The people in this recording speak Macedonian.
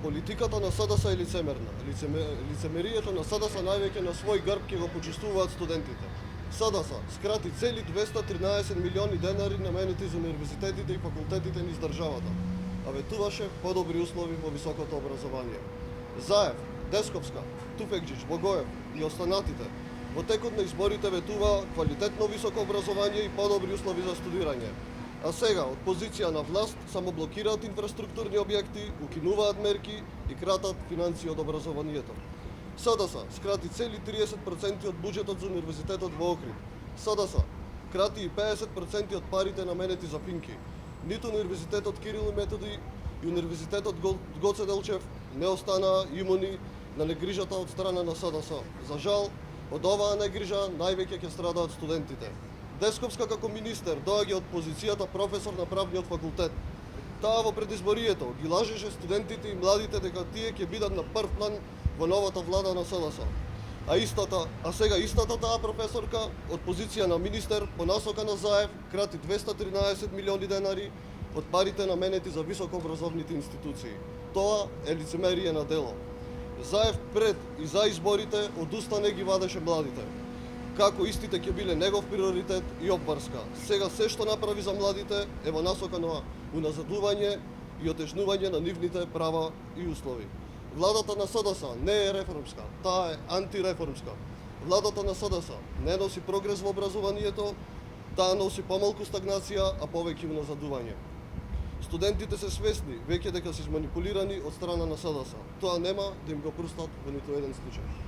Политиката на СДС е лицемерна. Лицемерието на СДС највеќе на свој грб ќе го почувствуваат студентите. СДС скрати цели 213 милиони денари наменети за универзитетите и факултетите низ државата, а ветуваше подобри услови во високото образование. Заев, Десковска, Туфекџиќ, Богоев и останатите во текот на изборите ветува квалитетно високо образование и подобри услови за студирање. А сега, од позиција на власт, само блокираат инфраструктурни објекти, укинуваат мерки и кратат финансии од образованието. СДС скрати цели 30% од буџетот за универзитетот во Охрид. СДС крати и 50% од парите наменети за Финки. Ниту универзитетот Кирил и Методи и универзитетот Гоце Делчев не останаа имуни на негрижата од страна на СДС. За жал, од оваа негрижа највеќе ќе страдаат студентите. Десковска како министер доаѓа од позицијата професор на правниот факултет. Таа во предизборието ги лажеше студентите и младите дека тие ќе бидат на прв план во новата влада на СДС. А сега истата таа професорка од позиција на министер по насока на Заев крати 213 милиони денари од парите наменети за високообразовните институции. Тоа е лицемерие на дело. Заев пред и за изборите одустане ги вадеше младите. Како истите ќе биле негов приоритет и обврска. Сега се што направи за младите е во насока на уназадување и отежнување на нивните права и услови. Владата на СДС не е реформска, таа е антиреформска. Владата на СДС не носи прогрес во образованието, таа носи помалку стагнација, а повеќе уназадување. Студентите се свесни веќе дека се изманипулирани од страна на СДС. Тоа нема да им го простат во ниту еден случај.